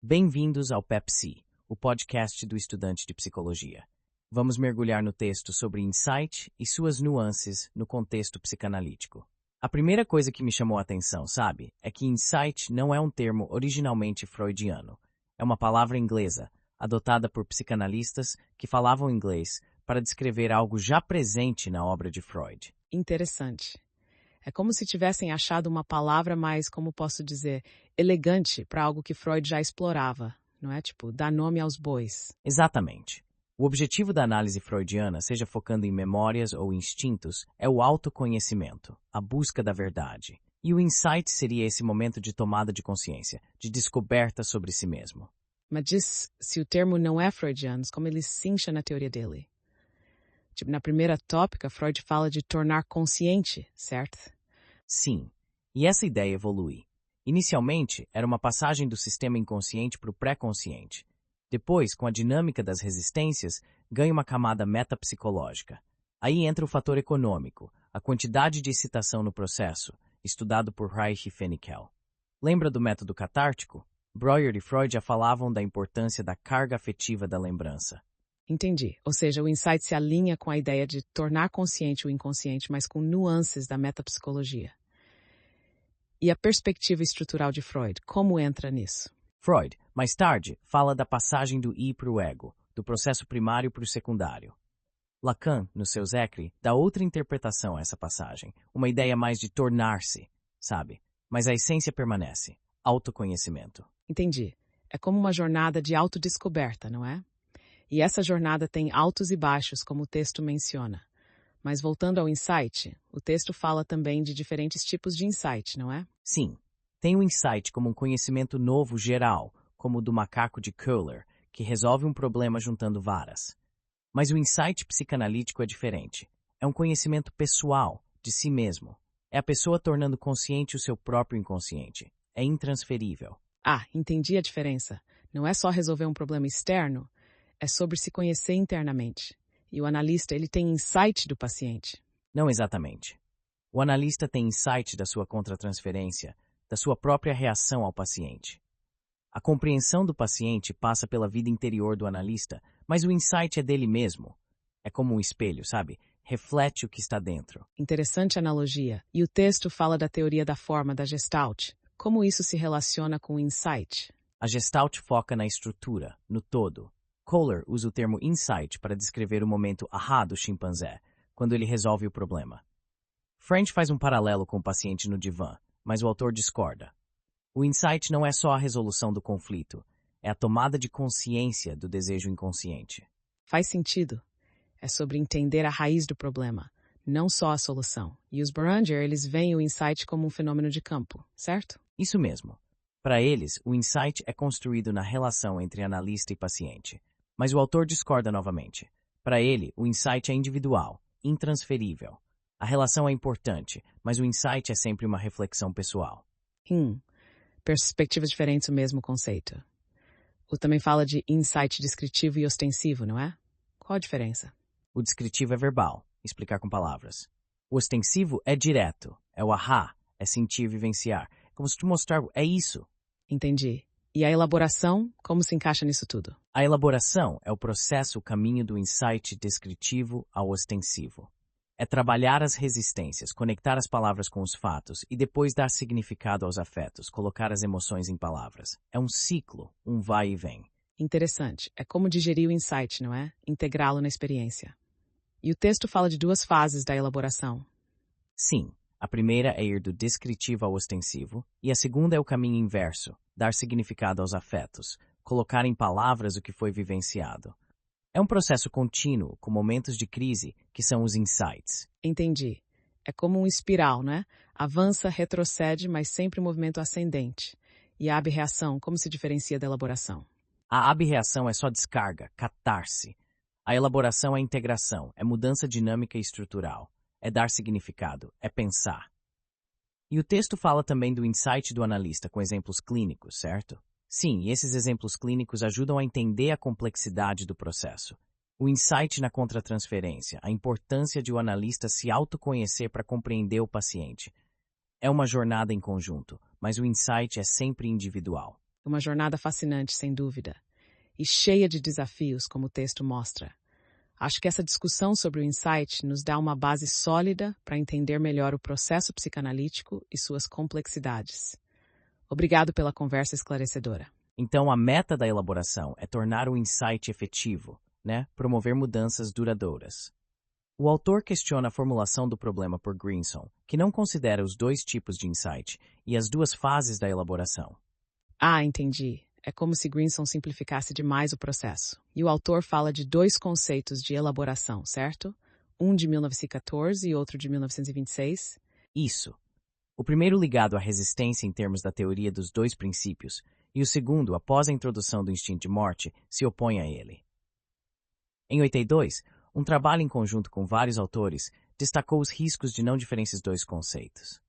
Bem-vindos ao PEPC, o podcast do estudante de psicologia. Vamos mergulhar no texto sobre insight e suas nuances no contexto psicanalítico. A primeira coisa que me chamou a atenção, sabe, é que insight não é um termo originalmente freudiano. É uma palavra inglesa, adotada por psicanalistas que falavam inglês para descrever algo já presente na obra de Freud. Interessante. É como se tivessem achado uma palavra mais, como posso dizer, elegante para algo que Freud já explorava, não é? Tipo, dar nome aos bois. Exatamente. O objetivo da análise freudiana, seja focando em memórias ou instintos, é o autoconhecimento, a busca da verdade. E o insight seria esse momento de tomada de consciência, de descoberta sobre si mesmo. Mas diz se o termo não é freudiano, como ele se incha na teoria dele. Tipo, na primeira tópica, Freud fala de tornar consciente, certo? Sim, e essa ideia evolui. Inicialmente, era uma passagem do sistema inconsciente para o pré-consciente. Depois, com a dinâmica das resistências, ganha uma camada metapsicológica. Aí entra o fator econômico, a quantidade de excitação no processo, estudado por Reich e Fenichel. Lembra do método catártico? Breuer e Freud já falavam da importância da carga afetiva da lembrança. Entendi. Ou seja, o insight se alinha com a ideia de tornar consciente o inconsciente, mas com nuances da metapsicologia. E a perspectiva estrutural de Freud, como entra nisso? Freud, mais tarde, fala da passagem do I para o ego, do processo primário para o secundário. Lacan, no seu Zécre, dá outra interpretação a essa passagem, uma ideia mais de tornar-se, sabe? Mas a essência permanece, autoconhecimento. Entendi. É como uma jornada de autodescoberta, não é? E essa jornada tem altos e baixos, como o texto menciona. Mas voltando ao insight, o texto fala também de diferentes tipos de insight, não é? Sim, tem o insight como um conhecimento novo geral, como o do macaco de Köhler, que resolve um problema juntando varas. Mas o insight psicanalítico é diferente. É um conhecimento pessoal, de si mesmo. É a pessoa tornando consciente o seu próprio inconsciente. É intransferível. Ah, entendi a diferença. Não é só resolver um problema externo, é sobre se conhecer internamente. E o analista, ele tem insight do paciente. Não exatamente. O analista tem insight da sua contratransferência, da sua própria reação ao paciente. A compreensão do paciente passa pela vida interior do analista, mas o insight é dele mesmo. É como um espelho, sabe? Reflete o que está dentro. Interessante analogia. E o texto fala da teoria da forma da Gestalt. Como isso se relaciona com o insight? A Gestalt foca na estrutura, no todo. Köhler usa o termo insight para descrever o momento ahá do chimpanzé, quando ele resolve o problema. French faz um paralelo com o paciente no divã, mas o autor discorda. O insight não é só a resolução do conflito, é a tomada de consciência do desejo inconsciente. Faz sentido. É sobre entender a raiz do problema, não só a solução. E os Beranger, eles veem o insight como um fenômeno de campo, certo? Isso mesmo. Para eles, o insight é construído na relação entre analista e paciente. Mas o autor discorda novamente. Para ele, o insight é individual, intransferível. A relação é importante, mas o insight é sempre uma reflexão pessoal. Perspectivas diferentes, o mesmo conceito. O também fala de insight descritivo e ostensivo, não é? Qual a diferença? O descritivo é verbal, explicar com palavras. O ostensivo é direto, é o ahá, é sentir, vivenciar. Como se te mostrar, é isso. Entendi. E a elaboração, como se encaixa nisso tudo? A elaboração é o processo, o caminho do insight descritivo ao ostensivo. É trabalhar as resistências, conectar as palavras com os fatos e depois dar significado aos afetos, colocar as emoções em palavras. É um ciclo, um vai e vem. Interessante. É como digerir o insight, não é? Integrá-lo na experiência. E o texto fala de duas fases da elaboração. Sim, a primeira é ir do descritivo ao ostensivo e a segunda é o caminho inverso, dar significado aos afetos, colocar em palavras o que foi vivenciado. É um processo contínuo, com momentos de crise, que são os insights. Entendi. É como um espiral, né? Avança, retrocede, mas sempre em movimento ascendente. E a abreação, como se diferencia da elaboração? A abreação é só descarga, catarse. A elaboração é integração, é mudança dinâmica e estrutural. É dar significado, é pensar. E o texto fala também do insight do analista com exemplos clínicos, certo? Sim, e esses exemplos clínicos ajudam a entender a complexidade do processo. O insight na contratransferência, a importância de o analista se autoconhecer para compreender o paciente. É uma jornada em conjunto, mas o insight é sempre individual. Uma jornada fascinante, sem dúvida, e cheia de desafios, como o texto mostra. Acho que essa discussão sobre o insight nos dá uma base sólida para entender melhor o processo psicanalítico e suas complexidades. Obrigado pela conversa esclarecedora. Então, a meta da elaboração é tornar o insight efetivo, né? Promover mudanças duradouras. O autor questiona a formulação do problema por Greenson, que não considera os dois tipos de insight e as duas fases da elaboração. Ah, entendi. É como se Greenson simplificasse demais o processo. E o autor fala de dois conceitos de elaboração, certo? Um de 1914 e outro de 1926. Isso. O primeiro ligado à resistência em termos da teoria dos dois princípios, e o segundo, após a introdução do instinto de morte, se opõe a ele. Em 82, um trabalho em conjunto com vários autores destacou os riscos de não diferenciar os dois conceitos.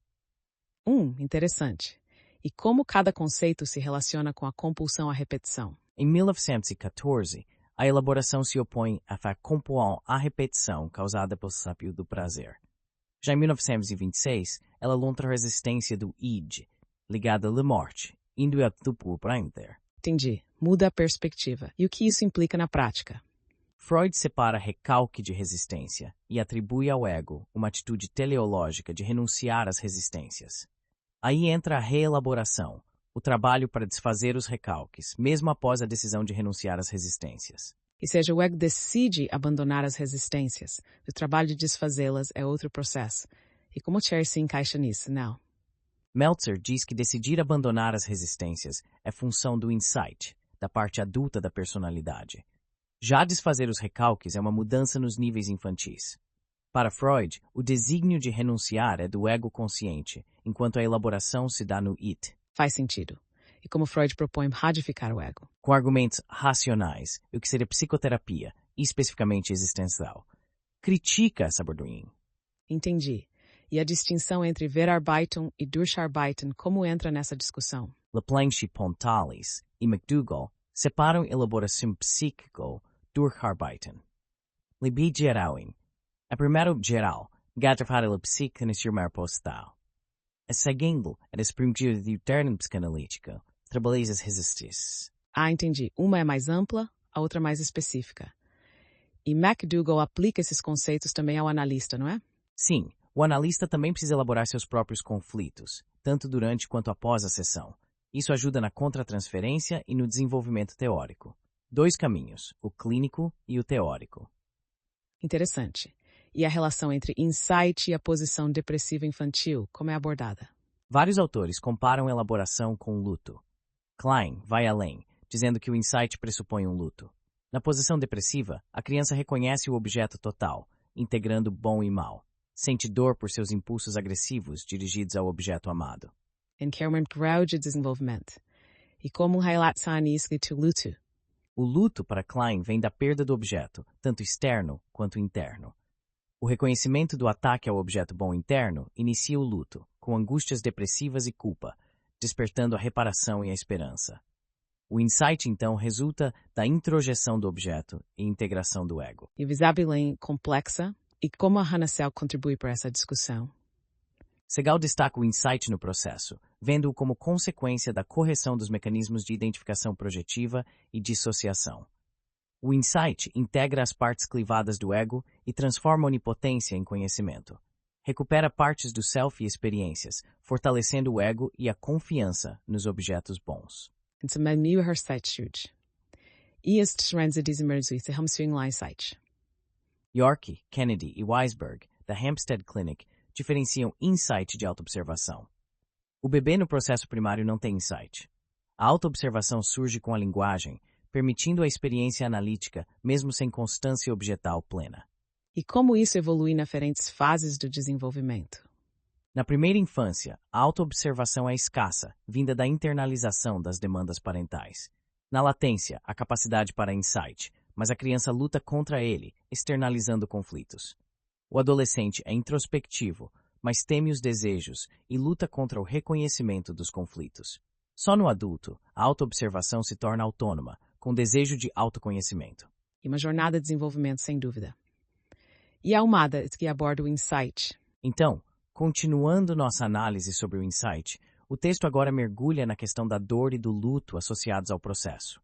Interessante. E como cada conceito se relaciona com a compulsão à repetição? Em 1914, a elaboração se opõe à compulsão à repetição causada pelo sábio do prazer. Já em 1926, ela lontra a resistência do id, ligada à morte, indo a duplo prazer. Entendi. Muda a perspectiva. E o que isso implica na prática? Freud separa recalque de resistência e atribui ao ego uma atitude teleológica de renunciar às resistências. Aí entra a reelaboração, o trabalho para desfazer os recalques, mesmo após a decisão de renunciar às resistências. E seja, o ego decide abandonar as resistências. O trabalho de desfazê-las é outro processo. E como Cher se encaixa nisso, não? Meltzer diz que decidir abandonar as resistências é função do insight, da parte adulta da personalidade. Já desfazer os recalques é uma mudança nos níveis infantis. Para Freud, o desígnio de renunciar é do ego consciente, enquanto a elaboração se dá no it. Faz sentido. E como Freud propõe radificar o ego? Com argumentos racionais, o que seria psicoterapia, e especificamente existencial. Critica essa abordagem. Entendi. E a distinção entre Verarbeitung e Durcharbeitung, como entra nessa discussão? Laplanche, Pontalis e McDougall separam elaboração psíquica Durcharbeitung. Libi geralin. A primeiro geral, gatrafada la psique nascer postal. A segundo, a desprimtiva de terno psicanalítica, trabalha as resistências. Ah, entendi. Uma é mais ampla, a outra mais específica. E McDougall aplica esses conceitos também ao analista, não é? Sim, o analista também precisa elaborar seus próprios conflitos, tanto durante quanto após a sessão. Isso ajuda na contratransferência e no desenvolvimento teórico. Dois caminhos, o clínico e o teórico. Interessante. E a relação entre insight e a posição depressiva infantil, como é abordada? Vários autores comparam a elaboração com luto. Klein vai além, dizendo que o insight pressupõe um luto. Na posição depressiva, a criança reconhece o objeto total, integrando bom e mal. Sente dor por seus impulsos agressivos dirigidos ao objeto amado. Em que é um grau de desenvolvimento. E como relaciona isso com o luto? O luto, para Klein, vem da perda do objeto, tanto externo quanto interno. O reconhecimento do ataque ao objeto bom interno inicia o luto, com angústias depressivas e culpa, despertando a reparação e a esperança. O insight, então, resulta da introjeção do objeto e integração do ego. E visivelmente complexa, e como a Hanasel contribui para essa discussão? Segal destaca o insight no processo, vendo-o como consequência da correção dos mecanismos de identificação projetiva e dissociação. O insight integra as partes clivadas do ego e transforma a onipotência em conhecimento. Recupera partes do self e experiências, fortalecendo o ego e a confiança nos objetos bons. Então, meu insight. E este renze desemergência hamstring insight. Yorke, Kennedy e Weisberg, da Hampstead Clinic, diferenciam insight de autoobservação. O bebê no processo primário não tem insight. A autoobservação surge com a linguagem, permitindo a experiência analítica, mesmo sem constância objetal plena. E como isso evolui nas diferentes fases do desenvolvimento? Na primeira infância, a autoobservação é escassa, vinda da internalização das demandas parentais. Na latência, a capacidade para insight, mas a criança luta contra ele, externalizando conflitos. O adolescente é introspectivo, mas teme os desejos e luta contra o reconhecimento dos conflitos. Só no adulto, a autoobservação se torna autônoma, com desejo de autoconhecimento. E uma jornada de desenvolvimento, sem dúvida. E a Almada que aborda o insight. Então, continuando nossa análise sobre o insight, o texto agora mergulha na questão da dor e do luto associados ao processo.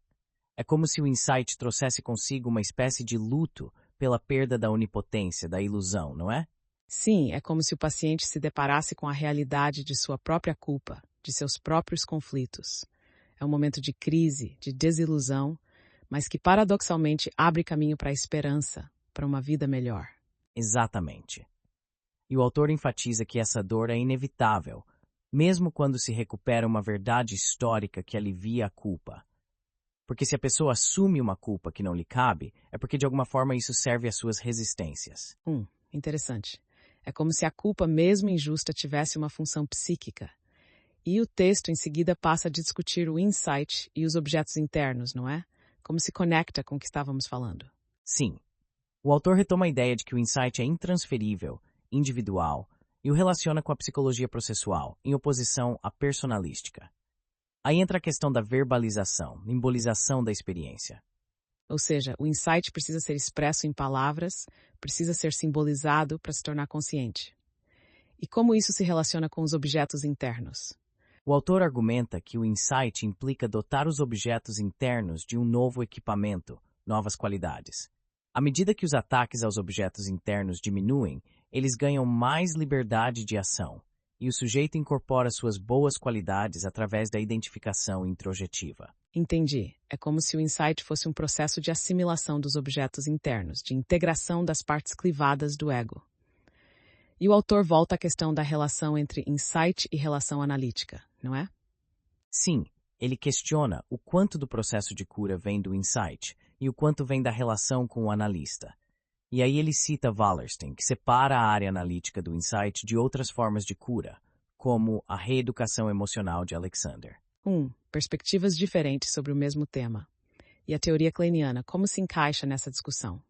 É como se o insight trouxesse consigo uma espécie de luto pela perda da onipotência, da ilusão, não é? Sim, é como se o paciente se deparasse com a realidade de sua própria culpa, de seus próprios conflitos. É um momento de crise, de desilusão, mas que paradoxalmente abre caminho para a esperança, para uma vida melhor. Exatamente. E o autor enfatiza que essa dor é inevitável, mesmo quando se recupera uma verdade histórica que alivia a culpa. Porque se a pessoa assume uma culpa que não lhe cabe, é porque de alguma forma isso serve às suas resistências. Interessante. É como se a culpa, mesmo injusta, tivesse uma função psíquica. E o texto, em seguida, passa a discutir o insight e os objetos internos, não é? Como se conecta com o que estávamos falando. Sim. O autor retoma a ideia de que o insight é intransferível, individual, e o relaciona com a psicologia processual, em oposição à personalística. Aí entra a questão da verbalização, embolização da experiência. Ou seja, o insight precisa ser expresso em palavras, precisa ser simbolizado para se tornar consciente. E como isso se relaciona com os objetos internos? O autor argumenta que o insight implica dotar os objetos internos de um novo equipamento, novas qualidades. À medida que os ataques aos objetos internos diminuem, eles ganham mais liberdade de ação, e o sujeito incorpora suas boas qualidades através da identificação introjetiva. Entendi. É como se o insight fosse um processo de assimilação dos objetos internos, de integração das partes clivadas do ego. E o autor volta à questão da relação entre insight e relação analítica, não é? Sim, ele questiona o quanto do processo de cura vem do insight e o quanto vem da relação com o analista. E aí ele cita Wallerstein, que separa a área analítica do insight de outras formas de cura, como a reeducação emocional de Alexander. Perspectivas diferentes sobre o mesmo tema. E a teoria kleiniana, como se encaixa nessa discussão?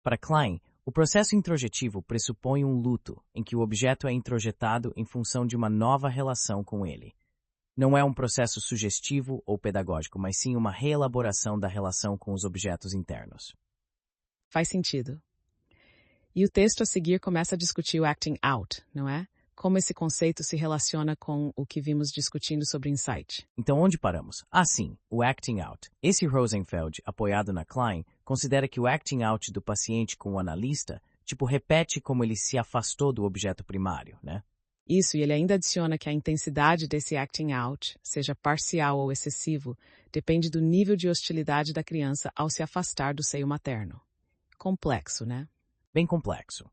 Para Klein, o processo introjetivo pressupõe um luto, em que o objeto é introjetado em função de uma nova relação com ele. Não é um processo sugestivo ou pedagógico, mas sim uma reelaboração da relação com os objetos internos. Faz sentido. E o texto a seguir começa a discutir o acting out, não é? Como esse conceito se relaciona com o que vimos discutindo sobre insight. Então, onde paramos? Sim, o acting out. Esse Rosenfeld, apoiado na Klein, considera que o acting out do paciente com o analista, repete como ele se afastou do objeto primário, né? Isso, e ele ainda adiciona que a intensidade desse acting out, seja parcial ou excessivo, depende do nível de hostilidade da criança ao se afastar do seio materno. Complexo, né? Bem complexo.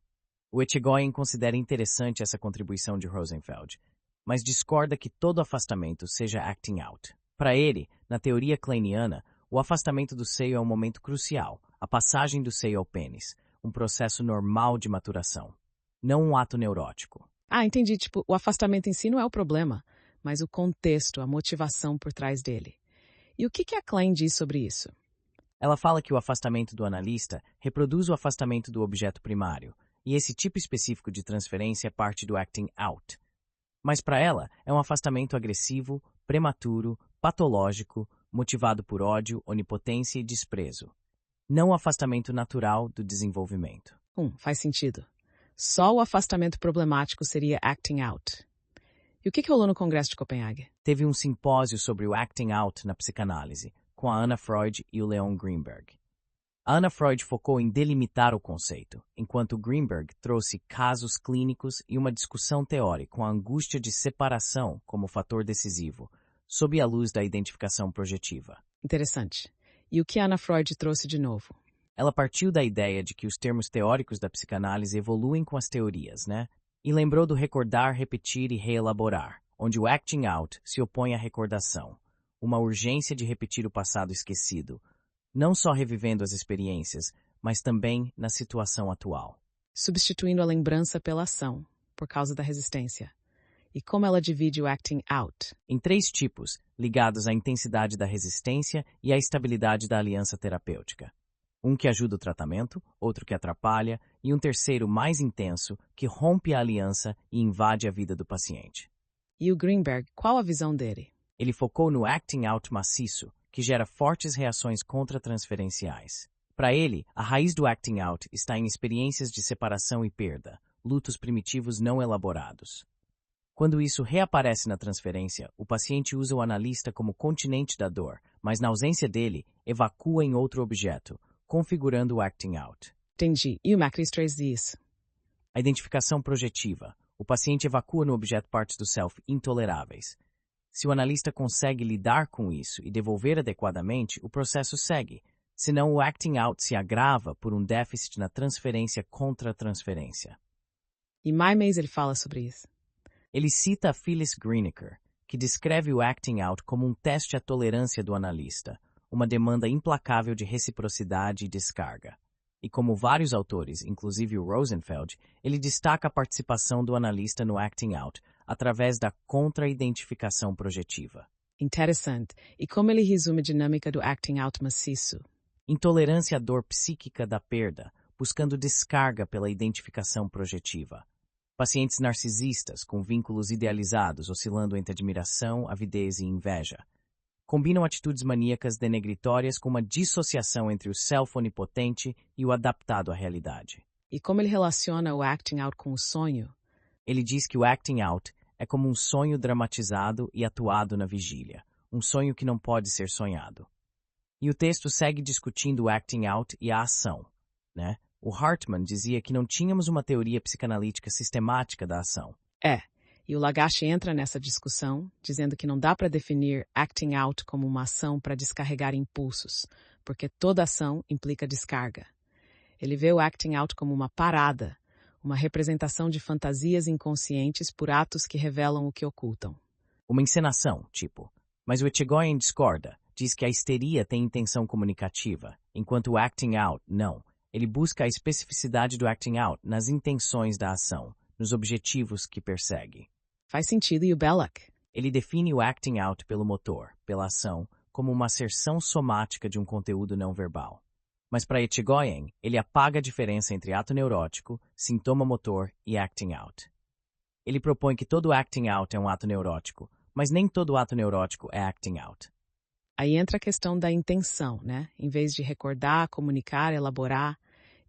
O Etigoyen considera interessante essa contribuição de Rosenfeld, mas discorda que todo afastamento seja acting out. Para ele, na teoria kleiniana, o afastamento do seio é um momento crucial, a passagem do seio ao pênis, um processo normal de maturação, não um ato neurótico. Entendi. O afastamento em si não é o problema, mas o contexto, a motivação por trás dele. E o que a Klein diz sobre isso? Ela fala que o afastamento do analista reproduz o afastamento do objeto primário, e esse tipo específico de transferência é parte do acting out. Mas para ela, é um afastamento agressivo, prematuro, patológico, motivado por ódio, onipotência e desprezo. Não o afastamento natural do desenvolvimento. Faz sentido. Só o afastamento problemático seria acting out. E o que rolou no Congresso de Copenhague? Teve um simpósio sobre o acting out na psicanálise, com a Anna Freud e o Leon Greenberg. A Anna Freud focou em delimitar o conceito, enquanto Greenberg trouxe casos clínicos e uma discussão teórica com a angústia de separação como fator decisivo, sob a luz da identificação projetiva. Interessante. E o que a Anna Freud trouxe de novo? Ela partiu da ideia de que os termos teóricos da psicanálise evoluem com as teorias, né? E lembrou do recordar, repetir e reelaborar, onde o acting out se opõe à recordação, uma urgência de repetir o passado esquecido, não só revivendo as experiências, mas também na situação atual. Substituindo a lembrança pela ação, por causa da resistência. E como ela divide o acting out? Em 3 tipos, ligados à intensidade da resistência e à estabilidade da aliança terapêutica. Um que ajuda o tratamento, outro que atrapalha, e um terceiro mais intenso, que rompe a aliança e invade a vida do paciente. E o Greenberg, qual a visão dele? Ele focou no acting out maciço, que gera fortes reações contra-transferenciais. Para ele, a raiz do acting out está em experiências de separação e perda, lutos primitivos não elaborados. Quando isso reaparece na transferência, o paciente usa o analista como continente da dor, mas na ausência dele, evacua em outro objeto, configurando o acting out. Entendi. E o Macris traz isso? A identificação projetiva. O paciente evacua no objeto partes do self intoleráveis. Se o analista consegue lidar com isso e devolver adequadamente, o processo segue. Senão, o acting out se agrava por um déficit na transferência contra a transferência. E mais mês ele fala sobre isso? Ele cita a Phyllis Greenacher, que descreve o acting out como um teste à tolerância do analista, uma demanda implacável de reciprocidade e descarga. E como vários autores, inclusive o Rosenfeld, ele destaca a participação do analista no acting out, através da contra-identificação projetiva. Interessante. E como ele resume a dinâmica do acting out maciço? Intolerância à dor psíquica da perda, buscando descarga pela identificação projetiva. Pacientes narcisistas, com vínculos idealizados oscilando entre admiração, avidez e inveja. Combinam atitudes maníacas denegritórias com uma dissociação entre o self onipotente e o adaptado à realidade. E como ele relaciona o acting out com o sonho? Ele diz que o acting out é como um sonho dramatizado e atuado na vigília, um sonho que não pode ser sonhado. E o texto segue discutindo o acting out e a ação, né? O Hartman dizia que não tínhamos uma teoria psicanalítica sistemática da ação. E o Lagache entra nessa discussão, dizendo que não dá para definir acting out como uma ação para descarregar impulsos, porque toda ação implica descarga. Ele vê o acting out como uma parada, uma representação de fantasias inconscientes por atos que revelam o que ocultam. Uma encenação, tipo. Mas o Etigoyen discorda, diz que a histeria tem intenção comunicativa, enquanto o acting out não. Ele busca a especificidade do acting out nas intenções da ação, nos objetivos que persegue. Faz sentido, e o Belloc? Ele define o acting out pelo motor, pela ação, como uma asserção somática de um conteúdo não verbal. Mas para Etigoyen, ele apaga a diferença entre ato neurótico, sintoma motor e acting out. Ele propõe que todo acting out é um ato neurótico, mas nem todo ato neurótico é acting out. Aí entra a questão da intenção, né? Em vez de recordar, comunicar, elaborar.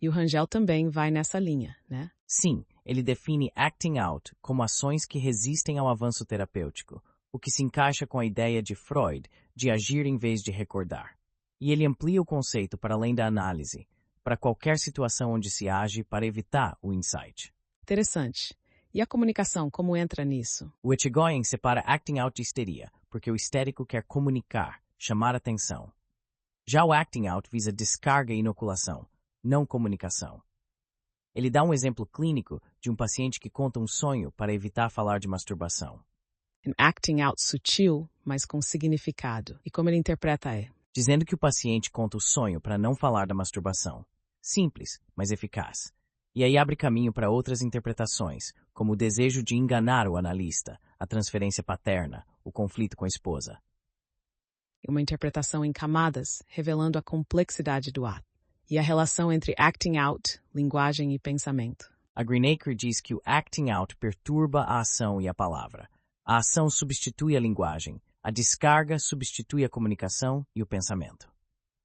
E o Rangel também vai nessa linha, né? Sim, ele define acting out como ações que resistem ao avanço terapêutico, o que se encaixa com a ideia de Freud de agir em vez de recordar. E ele amplia o conceito para além da análise, para qualquer situação onde se age para evitar o insight. Interessante. E a comunicação, como entra nisso? O Etigoyen separa acting out de histeria, porque o histérico quer comunicar, chamar atenção. Já o acting out visa descarga e inoculação, não comunicação. Ele dá um exemplo clínico de um paciente que conta um sonho para evitar falar de masturbação. Um acting out sutil, mas com significado. E como ele interpreta Dizendo que o paciente conta o sonho para não falar da masturbação. Simples, mas eficaz. E aí abre caminho para outras interpretações, como o desejo de enganar o analista, a transferência paterna, o conflito com a esposa. Uma interpretação em camadas, revelando a complexidade do ato. E a relação entre acting out, linguagem e pensamento. A Greenacre diz que o acting out perturba a ação e a palavra. A ação substitui a linguagem, a descarga substitui a comunicação e o pensamento.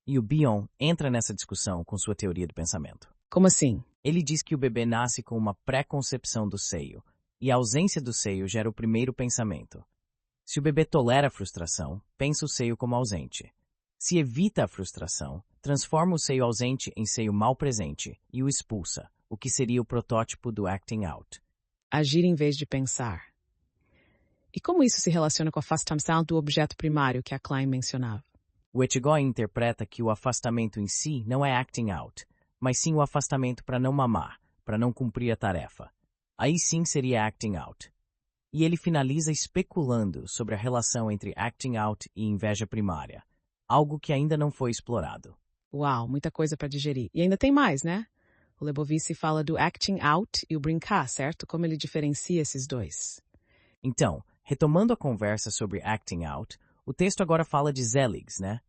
E o Bion entra nessa discussão com sua teoria do pensamento. Como assim? Ele diz que o bebê nasce com uma pré-concepção do seio, e a ausência do seio gera o primeiro pensamento. Se o bebê tolera a frustração, pensa o seio como ausente. Se evita a frustração, transforma o seio ausente em seio mal presente e o expulsa, o que seria o protótipo do acting out. Agir em vez de pensar. E como isso se relaciona com a afastamento do objeto primário que a Klein mencionava? O Etigoyen interpreta que o afastamento em si não é acting out, mas sim o afastamento para não mamar, para não cumprir a tarefa. Aí sim seria acting out. E ele finaliza especulando sobre a relação entre acting out e inveja primária, algo que ainda não foi explorado. Uau, muita coisa para digerir. E ainda tem mais, né? O Lebovici fala do acting out e o brincar, certo? Como ele diferencia esses dois? Então, retomando a conversa sobre acting out, o texto agora fala de Zeligs, né?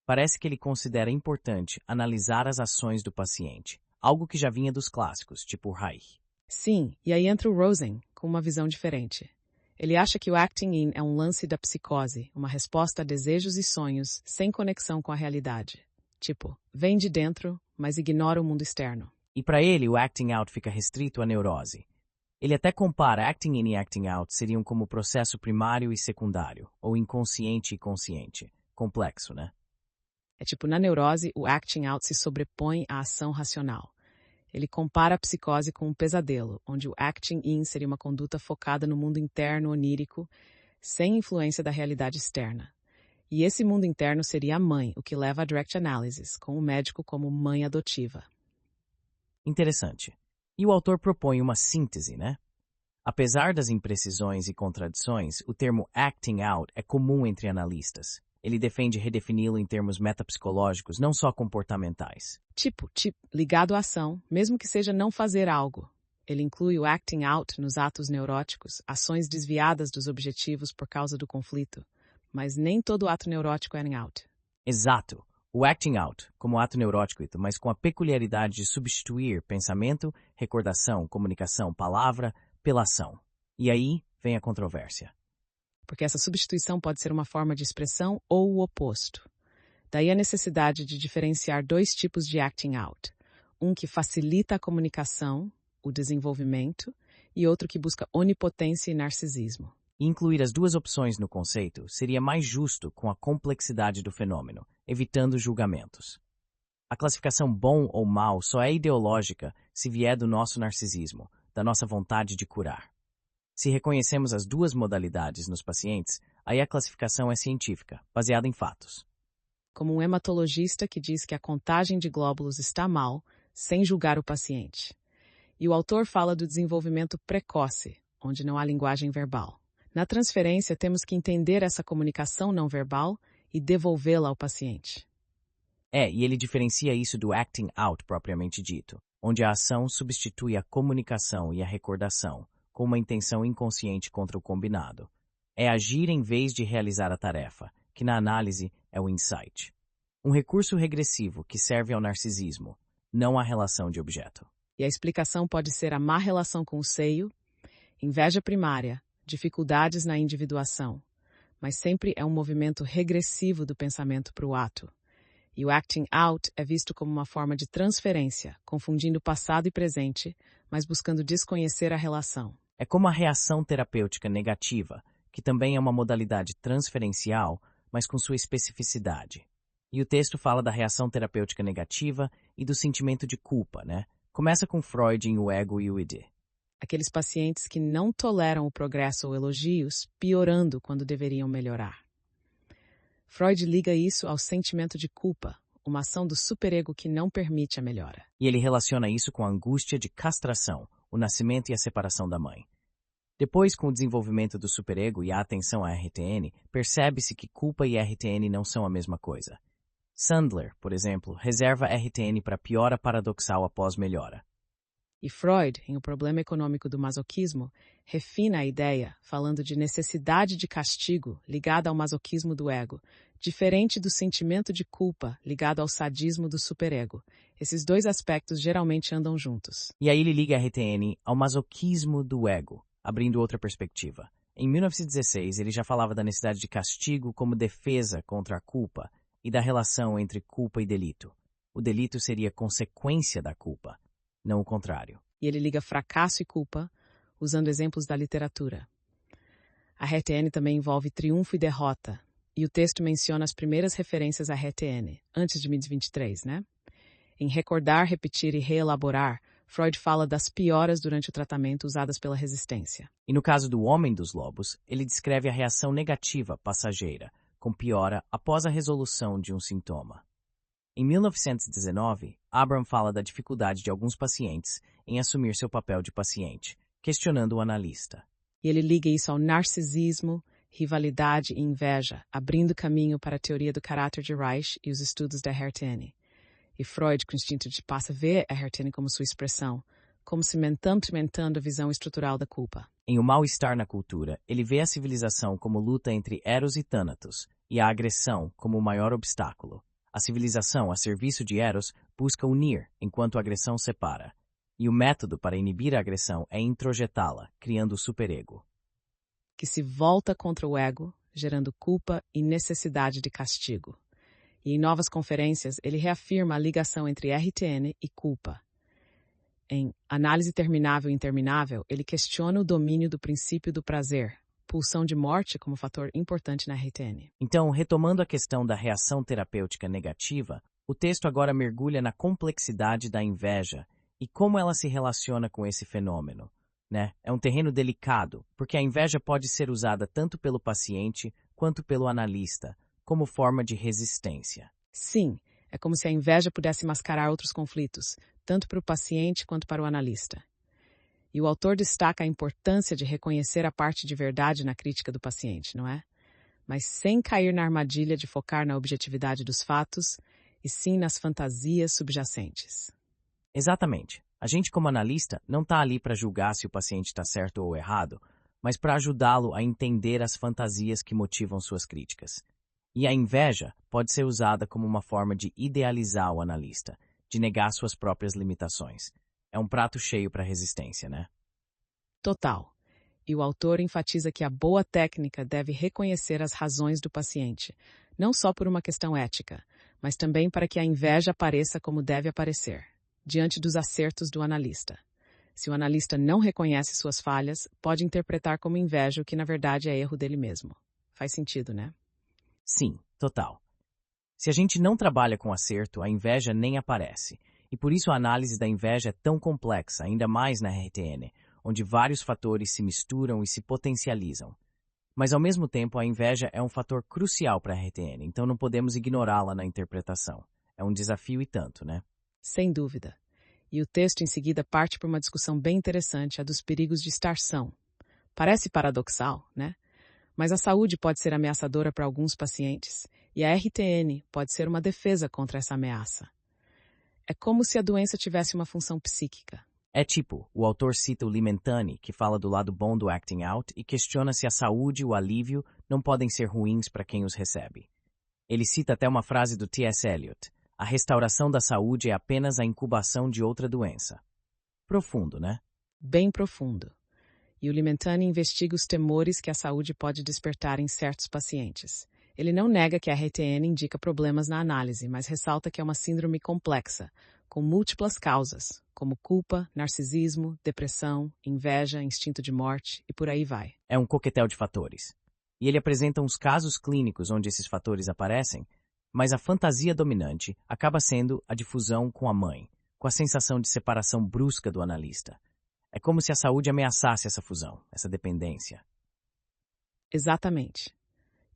Parece que ele considera importante analisar as ações do paciente, algo que já vinha dos clássicos, tipo Reich. Sim, e aí entra o Rosen, com uma visão diferente. Ele acha que o acting in é um lance da psicose, uma resposta a desejos e sonhos sem conexão com a realidade. Tipo, vem de dentro, mas ignora o mundo externo. E para ele, o acting out fica restrito à neurose. Ele até compara acting in e acting out seriam como processo primário e secundário, ou inconsciente e consciente. Complexo, né? É tipo, na neurose, o acting out se sobrepõe à ação racional. Ele compara a psicose com um pesadelo, onde o acting in seria uma conduta focada no mundo interno onírico, sem influência da realidade externa. E esse mundo interno seria a mãe, o que leva a direct analysis, com o médico como mãe adotiva. Interessante. E o autor propõe uma síntese, né? Apesar das imprecisões e contradições, o termo acting out é comum entre analistas. Ele defende redefini-lo em termos metapsicológicos, não só comportamentais. Tipo, ligado à ação, mesmo que seja não fazer algo. Ele inclui o acting out nos atos neuróticos, ações desviadas dos objetivos por causa do conflito. Mas nem todo ato neurótico é acting out. Exato. O acting out, como ato neurótico, mas com a peculiaridade de substituir pensamento, recordação, comunicação, palavra, pela ação. E aí vem a controvérsia. Porque essa substituição pode ser uma forma de expressão ou o oposto. Daí a necessidade de diferenciar dois tipos de acting out. Um que facilita a comunicação, o desenvolvimento, e outro que busca onipotência e narcisismo. Incluir as duas opções no conceito seria mais justo com a complexidade do fenômeno, evitando julgamentos. A classificação bom ou mal só é ideológica se vier do nosso narcisismo, da nossa vontade de curar. Se reconhecemos as duas modalidades nos pacientes, aí a classificação é científica, baseada em fatos. Como um hematologista que diz que a contagem de glóbulos está mal, sem julgar o paciente. E o autor fala do desenvolvimento precoce, onde não há linguagem verbal. Na transferência, temos que entender essa comunicação não verbal e devolvê-la ao paciente. E ele diferencia isso do acting out propriamente dito, onde a ação substitui a comunicação e a recordação, com uma intenção inconsciente contra o combinado. É agir em vez de realizar a tarefa, que na análise é o insight. Um recurso regressivo que serve ao narcisismo, não à relação de objeto. E a explicação pode ser a má relação com o seio, inveja primária, dificuldades na individuação, mas sempre é um movimento regressivo do pensamento para o ato. E o acting out é visto como uma forma de transferência, confundindo passado e presente, mas buscando desconhecer a relação. É como a reação terapêutica negativa, que também é uma modalidade transferencial, mas com sua especificidade. E o texto fala da reação terapêutica negativa e do sentimento de culpa, né? Começa com Freud em O Ego e o Id. Aqueles pacientes que não toleram o progresso ou elogios, piorando quando deveriam melhorar. Freud liga isso ao sentimento de culpa, uma ação do superego que não permite a melhora. E ele relaciona isso com a angústia de castração, o nascimento e a separação da mãe. Depois, com o desenvolvimento do superego e a atenção à RTN, percebe-se que culpa e RTN não são a mesma coisa. Sandler, por exemplo, reserva RTN para piora paradoxal após melhora. E Freud, em O Problema Econômico do Masoquismo, refina a ideia, falando de necessidade de castigo ligada ao masoquismo do ego, diferente do sentimento de culpa ligado ao sadismo do superego. Esses dois aspectos geralmente andam juntos. E aí ele liga a RTN ao masoquismo do ego, abrindo outra perspectiva. Em 1916, ele já falava da necessidade de castigo como defesa contra a culpa e da relação entre culpa e delito. O delito seria consequência da culpa, não o contrário. E ele liga fracasso e culpa, usando exemplos da literatura. A RTN também envolve triunfo e derrota, e o texto menciona as primeiras referências à RTN, antes de 1923, né? Em Recordar, Repetir e Reelaborar, Freud fala das pioras durante o tratamento usadas pela resistência. E no caso do Homem dos Lobos, ele descreve a reação negativa passageira, com piora após a resolução de um sintoma. Em 1919, Abram fala da dificuldade de alguns pacientes em assumir seu papel de paciente, questionando o analista. E ele liga isso ao narcisismo, rivalidade e inveja, abrindo caminho para a teoria do caráter de Reich e os estudos da RTN. E Freud, com o instinto de passa, vê a RTN como sua expressão, como cimentando a visão estrutural da culpa. Em O Mal-Estar na Cultura, ele vê a civilização como luta entre Eros e Thanatos, e a agressão como o maior obstáculo. A civilização, a serviço de Eros, busca unir, enquanto a agressão separa. E o método para inibir a agressão é introjetá-la, criando o superego. Que se volta contra o ego, gerando culpa e necessidade de castigo. E em novas conferências, ele reafirma a ligação entre RTN e culpa. Em Análise Terminável e Interminável, ele questiona o domínio do princípio do prazer, pulsão de morte como fator importante na RTN. Então, retomando a questão da reação terapêutica negativa, o texto agora mergulha na complexidade da inveja e como ela se relaciona com esse fenômeno, né? É um terreno delicado, porque a inveja pode ser usada tanto pelo paciente quanto pelo analista, como forma de resistência. Sim, é como se a inveja pudesse mascarar outros conflitos, tanto para o paciente quanto para o analista. E o autor destaca a importância de reconhecer a parte de verdade na crítica do paciente, não é? Mas sem cair na armadilha de focar na objetividade dos fatos, e sim nas fantasias subjacentes. Exatamente. A gente, como analista, não está ali para julgar se o paciente está certo ou errado, mas para ajudá-lo a entender as fantasias que motivam suas críticas. E a inveja pode ser usada como uma forma de idealizar o analista, de negar suas próprias limitações. É um prato cheio para resistência, né? Total. E o autor enfatiza que a boa técnica deve reconhecer as razões do paciente, não só por uma questão ética, mas também para que a inveja apareça como deve aparecer, diante dos acertos do analista. Se o analista não reconhece suas falhas, pode interpretar como inveja o que na verdade é erro dele mesmo. Faz sentido, né? Sim, total. Se a gente não trabalha com acerto, a inveja nem aparece. E por isso a análise da inveja é tão complexa, ainda mais na RTN, onde vários fatores se misturam e se potencializam. Mas, ao mesmo tempo, a inveja é um fator crucial para a RTN, então não podemos ignorá-la na interpretação. É um desafio e tanto, né? Sem dúvida. E o texto em seguida parte para uma discussão bem interessante, a dos perigos de estar são. Parece paradoxal, né? Mas a saúde pode ser ameaçadora para alguns pacientes, e a RTN pode ser uma defesa contra essa ameaça. É como se a doença tivesse uma função psíquica. É tipo, o autor cita o Limentani, que fala do lado bom do acting out e questiona se a saúde e o alívio não podem ser ruins para quem os recebe. Ele cita até uma frase do T.S. Eliot: a restauração da saúde é apenas a incubação de outra doença. Profundo, né? Bem profundo. E o Limentani investiga os temores que a saúde pode despertar em certos pacientes. Ele não nega que a RTN indica problemas na análise, mas ressalta que é uma síndrome complexa, com múltiplas causas, como culpa, narcisismo, depressão, inveja, instinto de morte e por aí vai. É um coquetel de fatores. E ele apresenta uns casos clínicos onde esses fatores aparecem, mas a fantasia dominante acaba sendo a difusão com a mãe, com a sensação de separação brusca do analista. É como se a saúde ameaçasse essa fusão, essa dependência. Exatamente.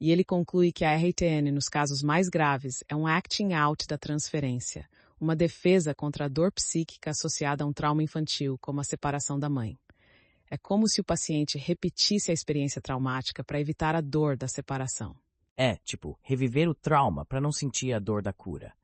E ele conclui que a RTN, nos casos mais graves, é um acting out da transferência, uma defesa contra a dor psíquica associada a um trauma infantil, como a separação da mãe. É como se o paciente repetisse a experiência traumática para evitar a dor da separação. É, tipo, reviver o trauma para não sentir a dor da cura.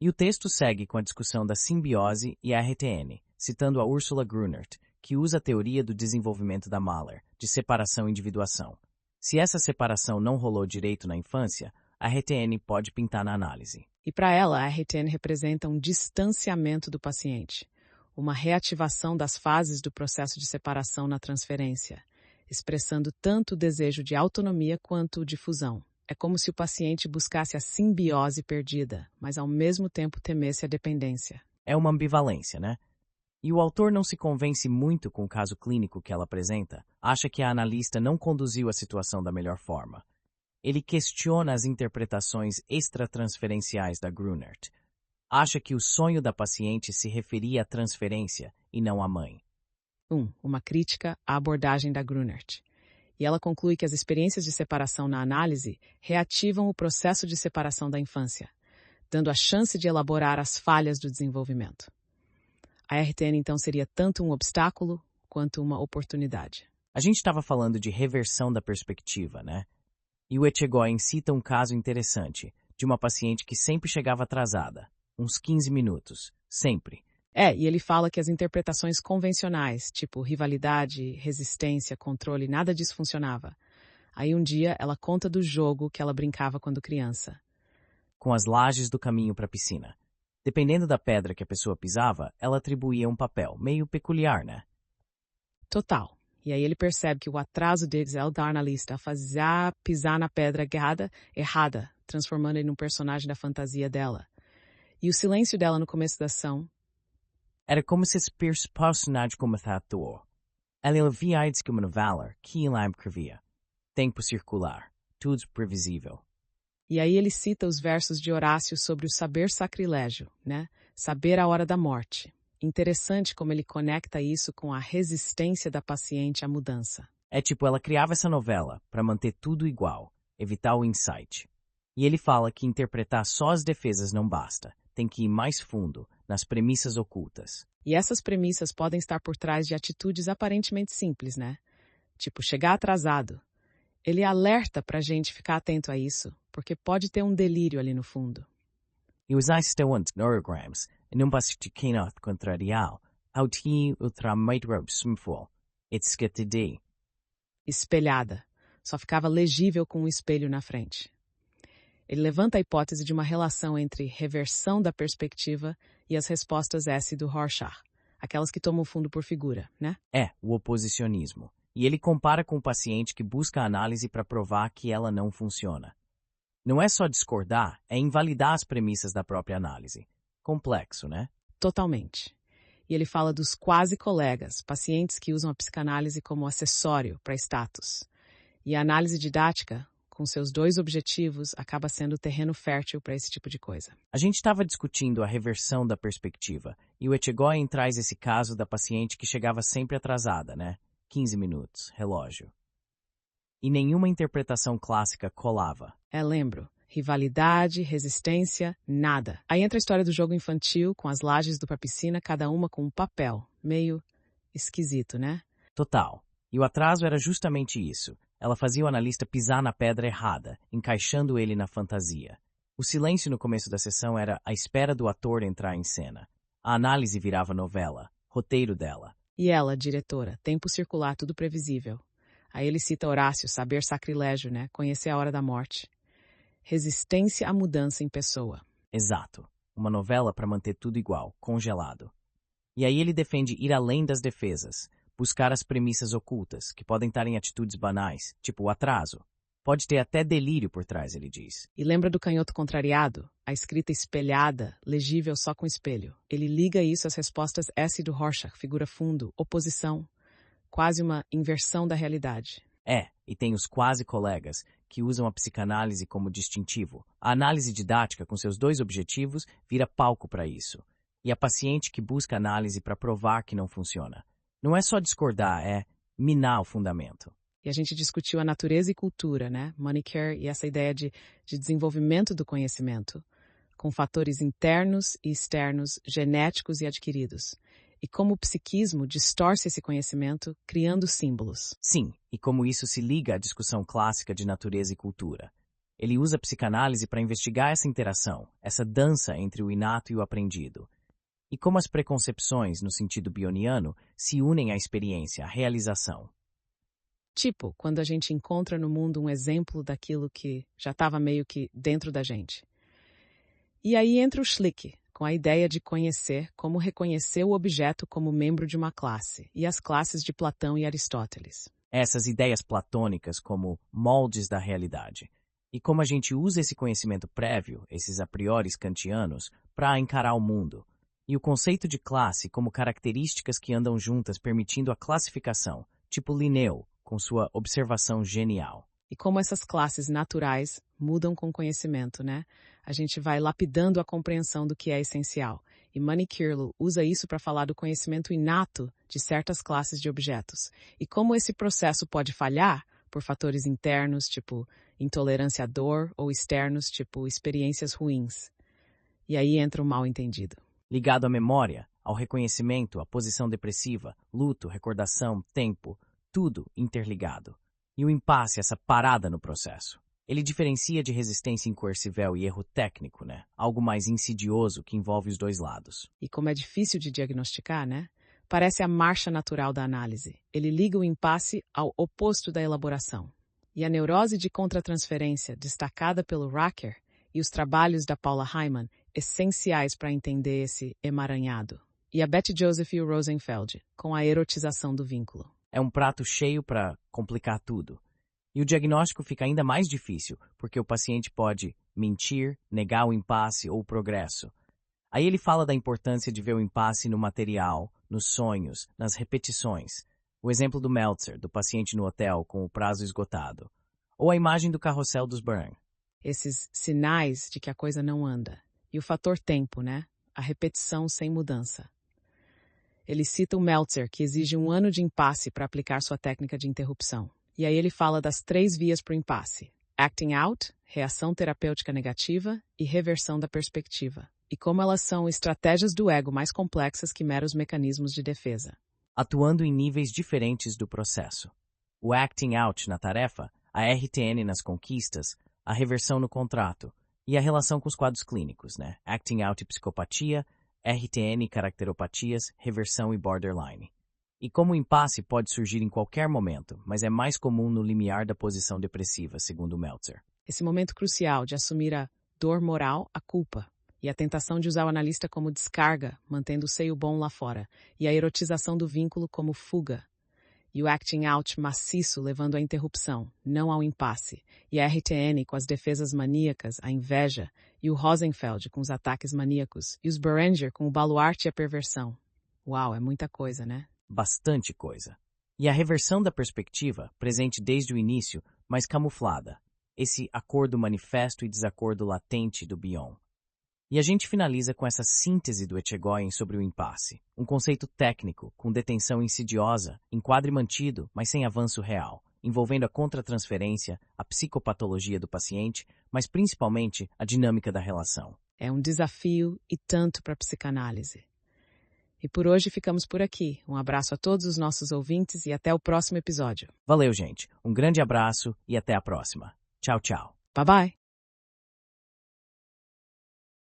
E o texto segue com a discussão da simbiose e a RTN, citando a Ursula Grunert, que usa a teoria do desenvolvimento da Mahler, de separação e individuação. Se essa separação não rolou direito na infância, a RTN pode pintar na análise. E para ela, a RTN representa um distanciamento do paciente, uma reativação das fases do processo de separação na transferência, expressando tanto o desejo de autonomia quanto o de fusão. É como se o paciente buscasse a simbiose perdida, mas ao mesmo tempo temesse a dependência. É uma ambivalência, né? E o autor não se convence muito com o caso clínico que ela apresenta, acha que a analista não conduziu a situação da melhor forma. Ele questiona as interpretações extratransferenciais da Grunert. Acha que o sonho da paciente se referia à transferência e não à mãe. Uma crítica à abordagem da Grunert. E ela conclui que as experiências de separação na análise reativam o processo de separação da infância, dando a chance de elaborar as falhas do desenvolvimento. A RTN, então, seria tanto um obstáculo quanto uma oportunidade. A gente estava falando de reversão da perspectiva, né? E o Etchegoyen cita um caso interessante, de uma paciente que sempre chegava atrasada, uns 15 minutos, sempre. E ele fala que as interpretações convencionais, tipo rivalidade, resistência, controle, nada disso funcionava. Aí um dia ela conta do jogo que ela brincava quando criança. Com as lajes do caminho para a piscina. Dependendo da pedra que a pessoa pisava, ela atribuía um papel, meio peculiar, né? Total. E aí ele percebe que o atraso deles é o da analista a fazer pisar na pedra errada, transformando ele num personagem da fantasia dela. E o silêncio dela no começo da ação. Era como se esse personagem como ator. Ela via de uma novela que ela escrevia. Tempo circular, tudo previsível. E aí ele cita os versos de Horácio sobre o saber sacrilégio, né? Saber a hora da morte. Interessante como ele conecta isso com a resistência da paciente à mudança. É tipo, ela criava essa novela para manter tudo igual, evitar o insight. E ele fala que interpretar só as defesas não basta, tem que ir mais fundo, nas premissas ocultas. E essas premissas podem estar por trás de atitudes aparentemente simples, né? Tipo, chegar atrasado. Ele alerta pra gente ficar atento a isso, porque pode ter um delírio ali no fundo. E os estewantes neurograms, não basta de quem contrarial, ao ti ultramitro simful, it's get to day. Espelhada. Só ficava legível com um espelho na frente. Ele levanta a hipótese de uma relação entre reversão da perspectiva e as respostas S do Rorschach, aquelas que tomam fundo por figura, né? É, o oposicionismo. E ele compara com o paciente que busca a análise para provar que ela não funciona. Não é só discordar, é invalidar as premissas da própria análise. Complexo, né? Totalmente. E ele fala dos quase colegas, pacientes que usam a psicanálise como acessório para status. E a análise didática, com seus dois objetivos, acaba sendo terreno fértil para esse tipo de coisa. A gente estava discutindo a reversão da perspectiva, e o Etigoyen traz esse caso da paciente que chegava sempre atrasada, né? 15 minutos, relógio. E nenhuma interpretação clássica colava. Lembro. Rivalidade, resistência, nada. Aí entra a história do jogo infantil, com as lajes para a piscina, cada uma com um papel. Meio esquisito, né? Total. E o atraso era justamente isso. Ela fazia o analista pisar na pedra errada, encaixando ele na fantasia. O silêncio no começo da sessão era a espera do ator entrar em cena. A análise virava novela, roteiro dela. E ela, diretora, tempo circular, tudo previsível. Aí ele cita Horácio, saber sacrilégio, né? Conhecer a hora da morte. Resistência à mudança em pessoa. Exato. Uma novela para manter tudo igual, congelado. E aí ele defende ir além das defesas, buscar as premissas ocultas, que podem estar em atitudes banais, tipo o atraso. Pode ter até delírio por trás, ele diz. E lembra do canhoto contrariado? A escrita espelhada, legível só com espelho. Ele liga isso às respostas S do Rorschach, figura fundo, oposição, quase uma inversão da realidade. E tem os quase colegas, que usam a psicanálise como distintivo. A análise didática, com seus dois objetivos, vira palco para isso. E a paciente que busca análise para provar que não funciona. Não é só discordar, é minar o fundamento. E a gente discutiu a natureza e cultura, né? Moneycare e essa ideia de desenvolvimento do conhecimento, com fatores internos e externos, genéticos e adquiridos. E como o psiquismo distorce esse conhecimento, criando símbolos. Sim, e como isso se liga à discussão clássica de natureza e cultura. Ele usa a psicanálise para investigar essa interação, essa dança entre o inato e o aprendido. E como as preconcepções, no sentido bioniano, se unem à experiência, à realização. Tipo, quando a gente encontra no mundo um exemplo daquilo que já estava meio que dentro da gente. E aí entra o Schlick, com a ideia de conhecer como reconhecer o objeto como membro de uma classe, e as classes de Platão e Aristóteles. Essas ideias platônicas como moldes da realidade. E como a gente usa esse conhecimento prévio, esses a priori kantianos, para encarar o mundo. E o conceito de classe como características que andam juntas permitindo a classificação, tipo Linneu, com sua observação genial. E como essas classes naturais mudam com conhecimento, né? A gente vai lapidando a compreensão do que é essencial. E Maniquirlo usa isso para falar do conhecimento inato de certas classes de objetos. E como esse processo pode falhar por fatores internos, tipo intolerância à dor, ou externos, tipo experiências ruins. E aí entra o mal-entendido. Ligado à memória, ao reconhecimento, à posição depressiva, luto, recordação, tempo, tudo interligado. E o impasse, essa parada no processo. Ele diferencia de resistência incoercível e erro técnico, né? Algo mais insidioso que envolve os dois lados. E como é difícil de diagnosticar, né? Parece a marcha natural da análise. Ele liga o impasse ao oposto da elaboração. E a neurose de contratransferência, destacada pelo Racker, e os trabalhos da Paula Hyman, essenciais para entender esse emaranhado. E a Betty Joseph e o Rosenfeld, com a erotização do vínculo. É um prato cheio para complicar tudo. E o diagnóstico fica ainda mais difícil, porque o paciente pode mentir, negar o impasse ou o progresso. Aí ele fala da importância de ver o impasse no material, nos sonhos, nas repetições. O exemplo do Meltzer, do paciente no hotel com o prazo esgotado. Ou a imagem do carrossel dos Byrne. Esses sinais de que a coisa não anda. E o fator tempo, né? A repetição sem mudança. Ele cita o Meltzer, que exige 1 ano de impasse para aplicar sua técnica de interrupção. E aí ele fala das 3 vias para o impasse. Acting out, reação terapêutica negativa e reversão da perspectiva. E como elas são estratégias do ego mais complexas que meros mecanismos de defesa. Atuando em níveis diferentes do processo. O acting out na tarefa, a RTN nas conquistas, a reversão no contrato e a relação com os quadros clínicos, né? Acting out e psicopatia, RTN e caracteropatias, reversão e borderline. E como o impasse pode surgir em qualquer momento, mas é mais comum no limiar da posição depressiva, segundo Meltzer. Esse momento crucial de assumir a dor moral, a culpa, e a tentação de usar o analista como descarga, mantendo o seio bom lá fora, e a erotização do vínculo como fuga. E o acting out maciço levando à interrupção, não ao impasse, e a RTN com as defesas maníacas, a inveja, e o Rosenfeld com os ataques maníacos, e os Berenger com o baluarte e a perversão. Uau, é muita coisa, né? Bastante coisa. E a reversão da perspectiva, presente desde o início, mas camuflada. Esse acordo manifesto e desacordo latente do Bion. E a gente finaliza com essa síntese do Echegóin sobre o impasse. Um conceito técnico, com detenção insidiosa, enquadre mantido, mas sem avanço real, envolvendo a contratransferência, a psicopatologia do paciente, mas principalmente a dinâmica da relação. É um desafio e tanto para a psicanálise. E por hoje ficamos por aqui. Um abraço a todos os nossos ouvintes e até o próximo episódio. Valeu, gente. Um grande abraço e até a próxima. Tchau, tchau. Bye bye.